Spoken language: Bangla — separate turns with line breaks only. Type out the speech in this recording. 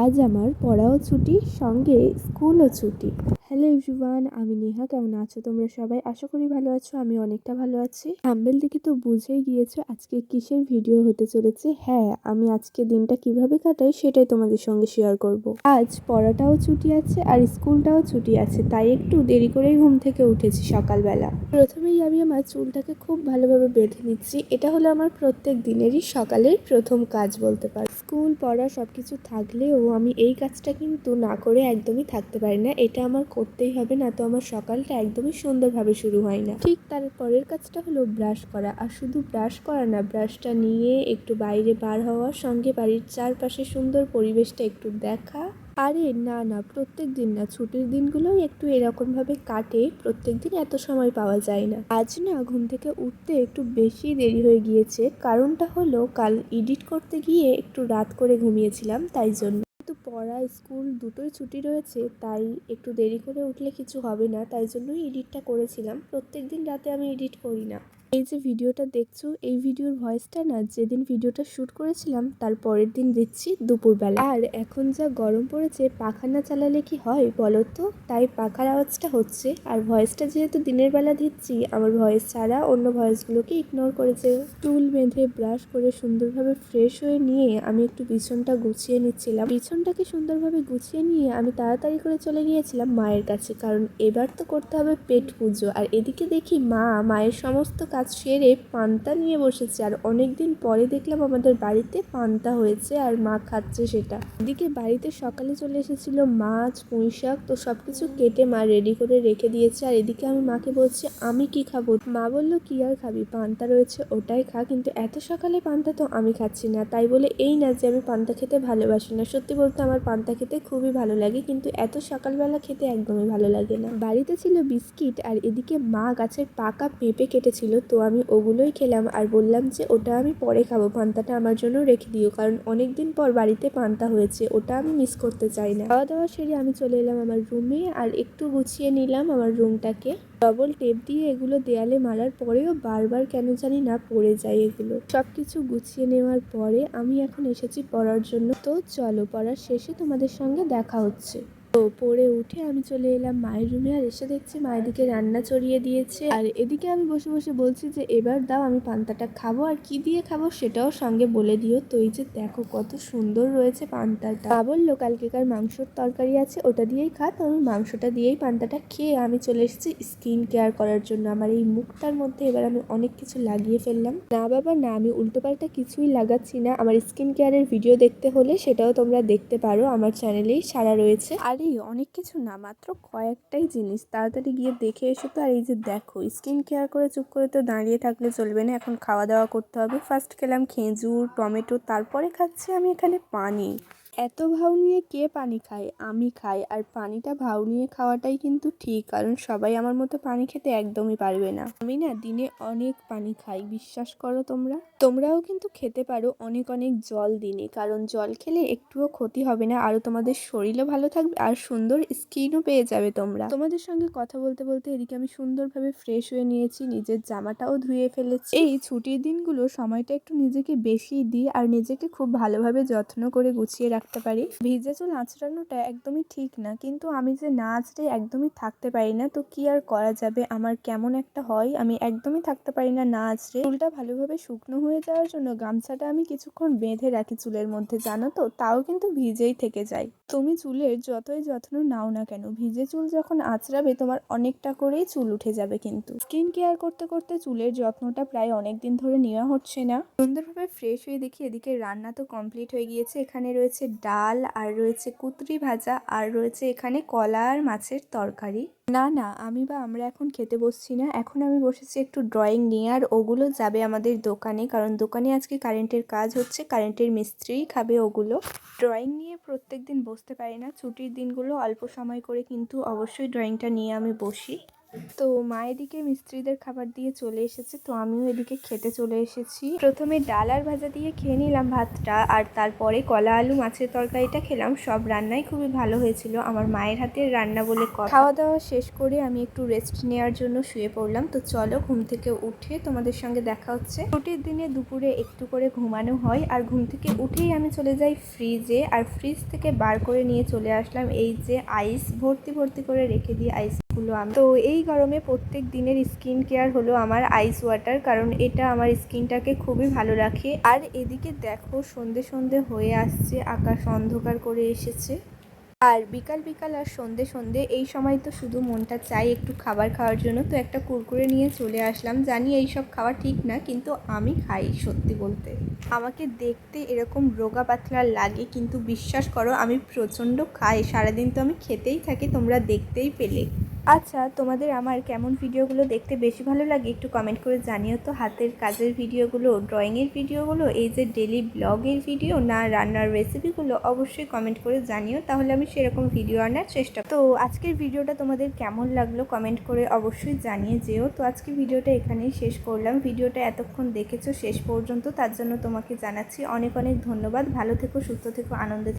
আজ আমার পড়াও ছুটি, সঙ্গে স্কুলও ছুটি। হ্যালো এভরিওয়ান, আমি নেহা। কেমন আছো তোমরা সবাই? আশা করি ভালো আছো। আমি অনেকটা ভালো আছি। থাম্বনেল দেখে তো বুঝেই গিয়েছো আজকে কিসের ভিডিও হতে চলেছে। হ্যাঁ, আমি আজকে দিনটা কিভাবে কাটাই সেটাই তোমাদের সঙ্গে শেয়ার করব। আজ পড়াটাও ছুটি আছে আর স্কুলটাও ছুটি আছে, তাই একটু দেরি করেই ঘুম থেকে উঠেছি সকালবেলা। প্রথমেই আমি আমার চুলটাকে খুব ভালোভাবে বেঁধে নিচ্ছি। এটা হলো আমার প্রত্যেক দিনেরই সকালের প্রথম কাজ বলতে পারি। স্কুল পড়া সবকিছু থাকলেও আমি এই কাজটা কিন্তু না করে একদমই থাকতে পারি না। এটা আমার করতেই হবে, না তো আমার সকালটা একদমই সুন্দরভাবে শুরু হয় না। ঠিক তার পরের কাজটা হলো ব্রাশ করা। আর শুধু ব্রাশ করা না, ব্রাশটা নিয়ে একটু বাইরে বার হওয়ার সঙ্গে বাড়ির চারপাশে সুন্দর পরিবেশটা একটু দেখা। আরে না না, প্রত্যেক দিন না, ছুটির দিনগুলোই একটু এরকমভাবে কাটে। প্রত্যেক দিন এত সময় পাওয়া যায় না। আজ না ঘুম থেকে উঠতে একটু বেশি দেরি হয়ে গিয়েছে। কারণটা হলো কাল এডিট করতে গিয়ে একটু রাত করে ঘুমিয়েছিলাম, তাই জন্য। কিন্তু পড়া স্কুল দুটোই ছুটি রয়েছে, তাই একটু দেরি করে উঠলে কিছু হবে না, তাই জন্যই এডিটটা করেছিলাম। প্রত্যেক দিন রাতে আমি এডিট করি না। এই যে ভিডিওটা দেখছো, এই ভিডিওর ভয়েসটা না যেদিন ভিডিওটা শ্যুট করেছিলাম তার পরের দিন দিচ্ছি দুপুরবেলা। আর এখন যা গরম পড়েছে, পাখা না চালালে কি হয় বলো তো? তাই পাখার আওয়াজটা হচ্ছে। আর ভয়েসটা যেহেতু দিনের বেলা দিচ্ছি, আমার ভয়েস ছাড়া অন্য ভয়েসগুলোকে ইগনোর করেছে। চুল বেঁধে ব্রাশ করে সুন্দরভাবে ফ্রেশ হয়ে নিয়ে আমি একটু বিছনটা গুছিয়ে নিচ্ছিলাম। বিছনটাকে সুন্দরভাবে গুছিয়ে নিয়ে আমি তাড়াতাড়ি করে চলে গিয়েছিলাম মায়ের কাছে, কারণ এবার তো করতে হবে পেট পুজো। আর এদিকে দেখি মায়ের সমস্ত কাজ সেরে পান্তা নিয়ে বসেছে। আর অনেকদিন পরে দেখলাম আমাদের বাড়িতে পান্তা হয়েছে আর মা খাচ্ছে সেটা। এদিকে বাড়িতে সকালে চলে এসেছিল মাছ, পুঁই শাক, তো সবকিছু কেটে মা রেডি করে রেখে দিয়েছে। আর এদিকে আমি মাকে বলছি আমি কি খাবো। মা বলল কি আর খাবি, পান্তা রয়েছে ওটাই খা। কিন্তু এত সকালে পান্তা তো আমি খাচ্ছি না। তাই বলে এই না যে আমি পান্তা খেতে ভালোবাসি না, সত্যি বলতে আমার পান্তা খেতে খুবই ভালো লাগে, কিন্তু এত সকালবেলা খেতে একদমই ভালো লাগে না। বাড়িতে ছিল বিস্কিট আর এদিকে মা গাছের পাকা পেঁপে কেটেছিল, তো আমি ওগুলোই খেলাম। আর বললাম যে ওটা আমি পরে খাবো, পান্তাটা আমার জন্য রেখে দিও, কারণ অনেকদিন পর বাড়িতে পান্তা হয়েছে, ওটা আমি মিস করতে চাই না। খাওয়া দাওয়া সেরে আমি চলে এলাম আমার রুমে আর একটু গুছিয়ে নিলাম আমার রুমটাকে। ডবল টেপ দিয়ে এগুলো দেয়ালে মারার পরেও বারবার কেন জানি না পড়ে যায় এগুলো। সবকিছু গুছিয়ে নেওয়ার পরে আমি এখন এসেছি পড়ার জন্য। তো চলো, পড়ার শেষে তোমাদের সঙ্গে দেখা হচ্ছে। তো পড়ে উঠে আমি চলে এলাম মায়ের রুমে। আর এসে দেখছি মা এদিকে রান্না চড়িয়ে দিয়েছে, আর এদিকে আমি বসে বসে বলছি যে এবার দাও আমি পান্তাটা খাবো, আর কি দিয়ে খাবো সেটাও সঙ্গে বলে দিও। তো এই যে দেখো কত সুন্দর রয়েছে পান্তাটা। মা বললো কালকেকার মাংসর তরকারি আছে, ওটা দিয়েই খা। তো আমি মাংসটা দিয়েই পান্তাটা খেয়ে আমি চলে এসেছি স্কিন কেয়ার করার জন্য। আমার এই মুখটার মধ্যে এবার আমি অনেক কিছু লাগিয়ে ফেললাম। না বাবা না, আমি উল্টোপাল্টা কিছুই লাগাচ্ছি না। আমার স্কিন কেয়ারের ভিডিও দেখতে হলে সেটাও তোমরা দেখতে পারো, আমার চ্যানেলেই ছাড়া রয়েছে। আর এই অনেক কিছু না, মাত্র কয়েকটাই জিনিস, তাড়াতাড়ি গিয়ে দেখে এসো। তো আর এই যে দেখো, স্কিন কেয়ার করে চুপ করে তো দাঁড়িয়ে থাকলে চলবে না, এখন খাওয়া দাওয়া করতে হবে। ফার্স্ট খেলাম খেজুর, টমেটো, তারপরে খাচ্ছি আমি এখানে পানি। এত ভাউ নিয়ে কে পানি খায়? আমি খাই। আর পানিটা ভাউ নিয়ে খাওয়াটাই কিন্তু ঠিক, কারণ সবাই আমার মতো পানি খেতে একদমই পারবে না। আমি না দিনে অনেক পানি খাই, বিশ্বাস করো তোমরাও কিন্তু খেতে পারো অনেক অনেক জল দিনে, কারণ জল খেলে একটুও ক্ষতি হবে না, আরও তোমাদের শরীরও ভালো থাকবে আর সুন্দর স্কিনও পেয়ে যাবে তোমরা। তোমাদের সঙ্গে কথা বলতে বলতে এদিকে আমি সুন্দরভাবে ফ্রেশ হয়ে নিয়েছি, নিজের জামাটাও ধুয়ে ফেলেছি। এই ছুটির দিনগুলো সময়টা একটু নিজেকে বেশি দিই আর নিজেকে খুব ভালোভাবে যত্ন করে গুছিয়ে রাখতে পারি। ভিজে চুল আঁচড়ানোটা একদমই ঠিক না, কিন্তু আমি যে না আঁচড়ে একদমই থাকতে পারি না, তো কি আর করা যাবে। আমার কেমন একটা হয়, আমি একদমই থাকতে পারি না না আঁচড়ে। চুলটা ভালোভাবে শুকনো হয়ে যাওয়ার জন্য গামছাটা আমি কিছুক্ষণ বেঁধে রাখি চুলের মধ্যে, জানো তো, তাও কিন্তু ভিজেই থেকে যায়। তুমি চুলের যতই যত্ন নাও না কেন, ভিজে চুল যখন আঁচড়াবে তোমার অনেকটা করেই চুল উঠে যাবে। কিন্তু স্কিন কেয়ার করতে করতে চুলের যত্নটা প্রায় অনেকদিন ধরে নেওয়া হচ্ছে না। সুন্দরভাবে ফ্রেশ হয়ে দেখি এদিকে রান্না তো কমপ্লিট হয়ে গিয়েছে। এখানে রয়েছে ডাল, আর রয়েছে কুতরি ভাজা, আর রয়েছে এখানে কলা আর মাছের তরকারি। না না, আমরা এখন খেতে বসছি না, এখন আমি বসেছি একটু ড্রয়িং নিয়ে। আর ওগুলো যাবে আমাদের দোকানে, কারণ দোকানে আজকে কারেন্টের কাজ হচ্ছে, কারেন্টের মিস্ত্রিই খাবে ওগুলো। ড্রয়িং নিয়ে প্রত্যেক দিন বসতে পারি না, ছুটির দিনগুলো অল্প সময় করে কিন্তু অবশ্যই ড্রয়িংটা নিয়ে আমি বসি। তো মা এদিকে মিস্ত্রিদের খাবার দিয়ে চলে এসেছে, তো আমিও এদিকে খেতে চলে এসেছি। প্রথমে ডাল আর ভাজা দিয়ে খেয়ে নিলাম ভাতটা, আর তারপরে কলা আলু মাছের তরকারিটা খেলাম। সব রান্নাই খুবই ভালো হয়েছিল, আমার মায়ের হাতের রান্না বলে কথা। খাওয়া দাওয়া শেষ করে আমি একটু রেস্ট নেওয়ার জন্য শুয়ে পড়লাম। তো চলো ঘুম থেকে উঠে তোমাদের সঙ্গে দেখা হচ্ছে। ছুটির দিনে দুপুরে একটু করে ঘুমানো হয়, আর ঘুম থেকে উঠেই আমি চলে যাই ফ্রিজে, আর ফ্রিজ থেকে বার করে নিয়ে চলে আসলাম এই যে আইস, ভর্তি ভর্তি করে রেখে দিই আইস। তো এই গরমে প্রত্যেক দিনের স্কিন কেয়ার হলো আমার আইস ওয়াটার, কারণ এটা আমার স্কিনটাকে খুবই ভালো রাখে। আর এদিকে দেখো সন্ধে সন্ধে হয়ে আসছে, আকাশ অন্ধকার করে এসেছে। আর বিকাল বিকাল আর সন্ধে সন্ধে এই সময় তো শুধু মনটা চাই একটু খাবার খাওয়ার জন্য। তো একটা কুরকুরে নিয়ে চলে আসলাম। জানি এই সব খাওয়া ঠিক না, কিন্তু আমি খাই। সত্যি বলতে আমাকে দেখতে এরকম রোগা পাতলা লাগে, কিন্তু বিশ্বাস করো আমি প্রচণ্ড খাই। সারাদিন তো আমি খেতেই থাকি, তোমরা দেখতেই পেলে। আচ্ছা, তোমাদের আমার কেমন ভিডিওগুলো দেখতে বেশি ভালো লাগে একটু কমেন্ট করে জানিও তো। হাতের কাজের ভিডিওগুলো, ড্রয়িংয়ের ভিডিওগুলো, এই যে ডেলি ব্লগের ভিডিও, না রান্নার রেসিপিগুলো, অবশ্যই কমেন্ট করে জানিও, তাহলে আমি সেরকম ভিডিও আনার চেষ্টা করব। তো আজকের ভিডিওটা তোমাদের কেমন লাগলো কমেন্ট করে অবশ্যই জানিয়ে যেও। তো আজকে ভিডিওটা এখানেই শেষ করলাম। ভিডিওটা এতক্ষণ দেখেছো শেষ পর্যন্ত, তার জন্য তোমাকে জানাচ্ছি অনেক অনেক ধন্যবাদ। ভালো থেকো, সুস্থ থেকো, আনন্দে